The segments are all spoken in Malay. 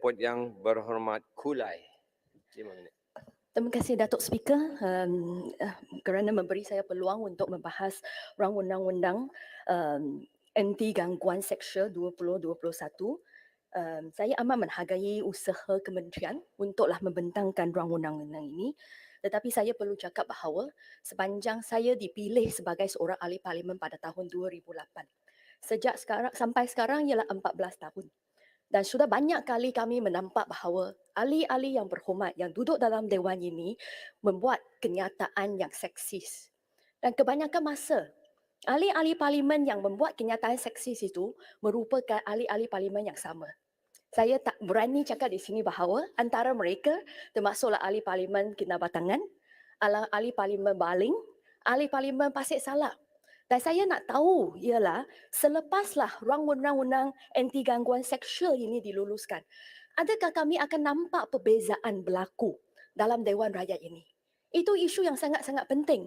Puan Yang Berhormat Kulai. 5 minit. Terima kasih Datuk Speaker kerana memberi saya peluang untuk membahas rang undang-undang anti gangguan seksual 2021. Saya amat menghargai usaha kementerian untuklah membentangkan rang undang-undang ini. Tetapi saya perlu cakap bahawa sepanjang saya dipilih sebagai seorang ahli parlimen pada tahun 2008, sejak sekarang sampai sekarang ialah 14 tahun. Dan sudah banyak kali kami menampak bahawa ahli-ahli yang berhormat yang duduk dalam dewan ini membuat kenyataan yang seksis. Dan kebanyakan masa, ahli-ahli parlimen yang membuat kenyataan seksis itu merupakan ahli-ahli parlimen yang sama. Saya tak berani cakap di sini bahawa antara mereka termasuklah ahli parlimen Kinabatangan, ahli parlimen Baling, ahli parlimen Pasir Salak. Dan saya nak tahu ialah selepaslah rang undang-undang anti gangguan seksual ini diluluskan, adakah kami akan nampak perbezaan berlaku dalam Dewan Rakyat ini? Itu isu yang sangat-sangat penting.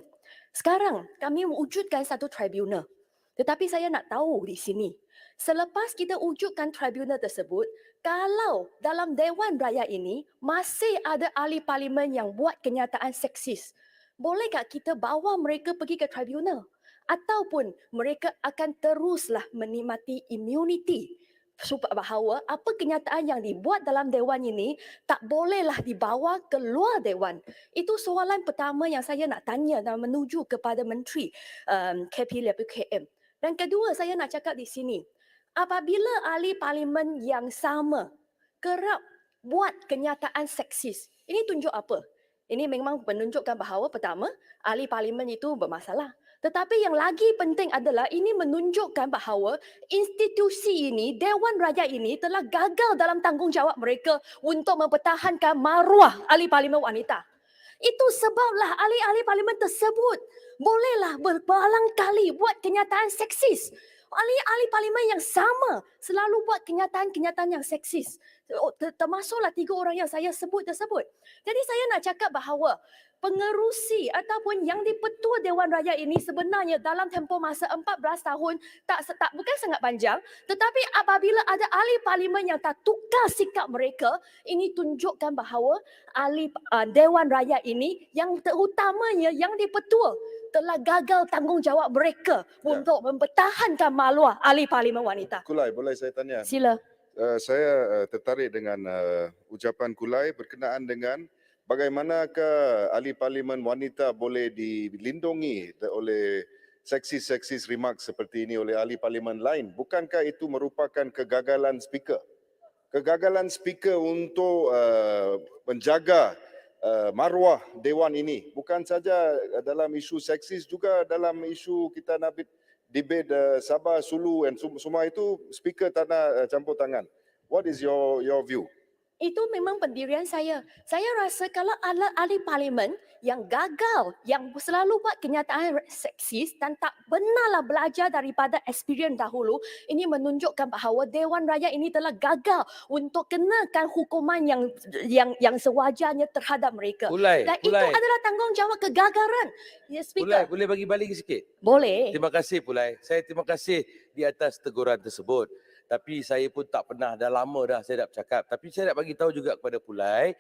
Sekarang kami wujudkan satu tribunal. Tetapi saya nak tahu di sini, selepas kita wujudkan tribunal tersebut, kalau dalam Dewan Rakyat ini masih ada ahli parlimen yang buat kenyataan seksis, bolehkah kita bawa mereka pergi ke tribunal? Ataupun mereka akan teruslah menikmati immunity bahawa apa kenyataan yang dibuat dalam dewan ini tak bolehlah dibawa keluar dewan. Itu soalan pertama yang saya nak tanya dan menuju kepada Menteri KPLPKM. Dan kedua saya nak cakap di sini, apabila ahli parlimen yang sama kerap buat kenyataan seksis, ini tunjuk apa? Ini memang menunjukkan bahawa pertama, ahli parlimen itu bermasalah. Tetapi yang lagi penting adalah ini menunjukkan bahawa institusi ini, Dewan Rakyat ini telah gagal dalam tanggungjawab mereka untuk mempertahankan maruah ahli parlimen wanita. Itu sebablah ahli-ahli parlimen tersebut bolehlah berulang kali buat kenyataan seksis. Ahli-ahli parlimen yang sama selalu buat kenyataan-kenyataan yang seksis. Termasuklah 3 orang yang saya sebut tersebut. Jadi saya nak cakap bahawa pengerusi ataupun yang dipetua Dewan Rakyat ini sebenarnya dalam tempoh masa 14 tahun bukan sangat panjang, tetapi apabila ada ahli parlimen yang tak tukar sikap mereka, ini tunjukkan bahawa ahli Dewan Rakyat ini yang terutamanya yang dipetua telah gagal tanggungjawab mereka untuk mempertahankan maruah ahli parlimen wanita. Kulai, boleh saya tanya? Sila. Saya tertarik dengan ucapan Kulai berkenaan dengan bagaimanakah ahli parlimen wanita boleh dilindungi oleh seksis-seksis remark seperti ini oleh ahli parlimen lain. Bukankah itu merupakan kegagalan speaker? Kegagalan speaker untuk menjaga maruah dewan ini. Bukan saja dalam isu seksis, juga dalam isu kita nak debate Sabah, Sulu dan semua itu speaker tak nak campur tangan. What is your view? Itu memang pendirian saya. Saya rasa kalau ahli parlimen yang gagal, yang selalu buat kenyataan seksis dan tak benarlah belajar daripada experience dahulu, ini menunjukkan bahawa Dewan Rakyat ini telah gagal untuk kenakan hukuman yang sewajarnya terhadap mereka. Dan itu adalah tanggungjawab kegagalan. Ya, Speaker. Pulai, boleh bagi balik sikit? Boleh. Terima kasih Pulai. Saya terima kasih di atas teguran tersebut. Tapi saya pun tak pernah, dah lama dah saya nak bercakap. Tapi saya nak bagi tahu juga kepada Pulai,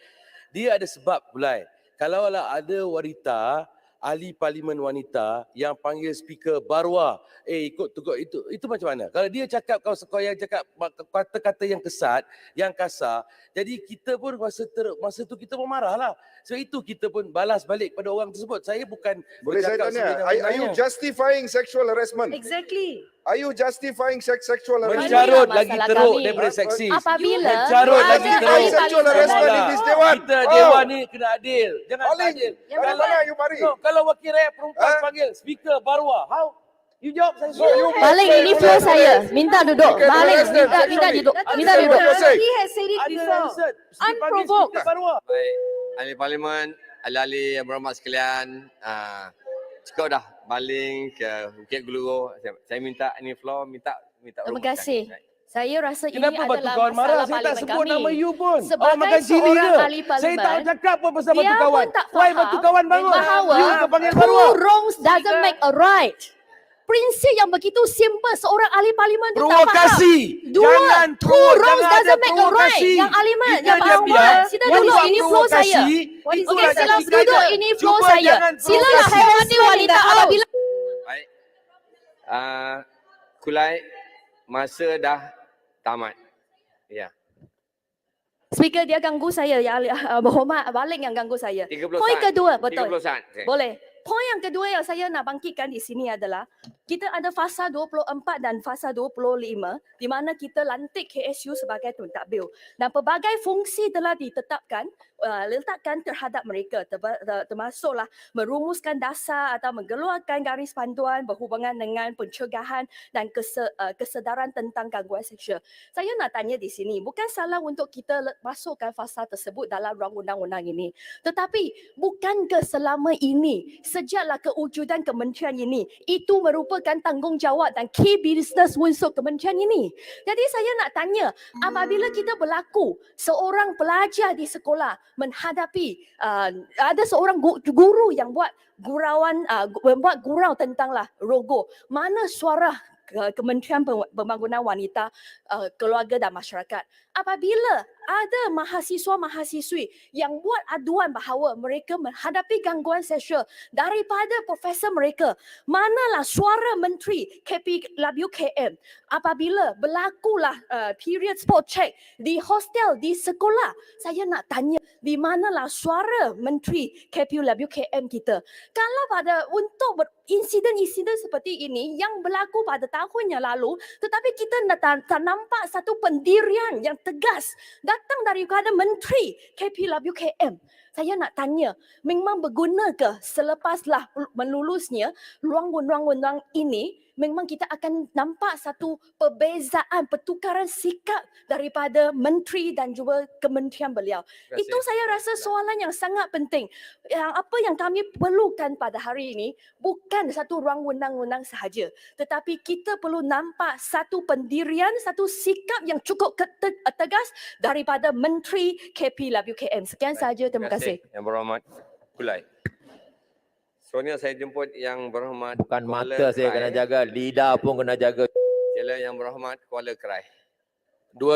dia ada sebab Pulai. Kalau ada wanita, ahli parlimen wanita yang panggil speaker Barwa, ikut tegur itu macam mana? Kalau dia cakap, kau yang cakap kata-kata yang kesat, yang kasar, jadi kita pun masa tu kita pun marahlah. Sebab itu kita pun balas balik pada orang tersebut. Saya bukan Boleh saya tanya, are you justifying sexual harassment? Exactly. Are you justifying sexual harassment? Mencarut lagi teruk daripada seksis. Apabila mencarut lagi teruk. Sexual harassment in this dewan. Kita dewan ni kena adil. Jangan tak adil. Dari mana you mari? Kalau wakil rakyat perempuan panggil speaker Barwa, how? You jawab saya. Baling, ini flow saya. Minta duduk. Baling, minta duduk. Minta duduk. He has said it before. Unprovoked. Baik, ahli parlimen, ahli-ahli yang berhormat sekalian, cukup dah Baling ke Bukit Gelugor. Saya minta ini floor, minta Terima kasih. Saya rasa ini Kenapa batu adalah kawan marah? masalah Saya tak parlimen sebut kami. nama you pun. Sebagai Awak makan cili seorang ke? ahli parlimen, Saya tak cakap apa pasal batu dia kawan. pun tak Why faham batu kawan bangun? bahawa You ke panggil two Barwa? wrongs doesn't make a right. prinsip yang begitu simple seorang ahli parlimen tu tak faham. Provokasi. Dua, Jangan two terus, wrongs jangan ada doesn't make a right. provokasi. Yang aliman, Kita yang diam bawah. diam. Sila Yang duduk, buat ini flow saya. provokasi, What is itulah Okey, sila tactical duduk, dia. ini flow Cuba saya. jangan Silalah provokasi. Harassment wanita apabila Baik. Kulai, masa dah tamat. Ya. Speaker dia ganggu saya, ya berhormat balik yang ganggu saya. 30 Poin saat. kedua, betul. 30 saat. Okay. Boleh. Poin yang kedua yang saya nak bangkitkan di sini adalah kita ada fasa 24 dan fasa 25 di mana kita lantik KSU sebagai pentadbir dan pelbagai fungsi telah ditetapkan letakkan terhadap mereka termasuklah merumuskan dasar atau mengeluarkan garis panduan berhubungan dengan pencegahan dan kesedaran tentang gangguan seksual. Saya nak tanya di sini, bukan salah untuk kita masukkan fasa tersebut dalam rang undang-undang ini, tetapi bukankah selama ini sejaklah kewujudan kementerian ini itu merupakan tanggungjawab dan key business unsur kementerian ini. Jadi saya nak tanya, apabila kita berlaku seorang pelajar di sekolah menghadapi ada seorang guru yang buat membuat gurau tentanglah rogo, mana suara Kementerian Pembangunan Wanita, Keluarga dan Masyarakat? Apabila ada mahasiswa-mahasiswi yang buat aduan bahawa mereka menghadapi gangguan seksual daripada profesor mereka, manalah suara Menteri KPWKM apabila berlakulah period spot check di hostel, di sekolah? Saya nak tanya, di manalah suara Menteri KPWKM kita? Kalau pada untuk insiden-insiden seperti ini yang berlaku pada tahun yang lalu, tetapi kita tak nampak satu pendirian yang tegas datang daripada Menteri KPWKM. Saya nak tanya, memang bergunakah selepaslah melulusnya ruang undang ini, memang kita akan nampak satu perbezaan, pertukaran sikap daripada menteri dan juga kementerian beliau? Itu saya rasa soalan yang sangat penting. Yang apa yang kami perlukan pada hari ini bukan satu ruang undang-undang sahaja, tetapi kita perlu nampak satu pendirian, satu sikap yang cukup tegas daripada Menteri KPWKM. Sekian sahaja, terima kasih. Yang berhormat Kulai. Soalnya saya jemput yang berhormat Bukan Kuala mata saya Krai. kena jaga, lidah pun kena jaga. Sila yang berhormat Kuala Krai. Dua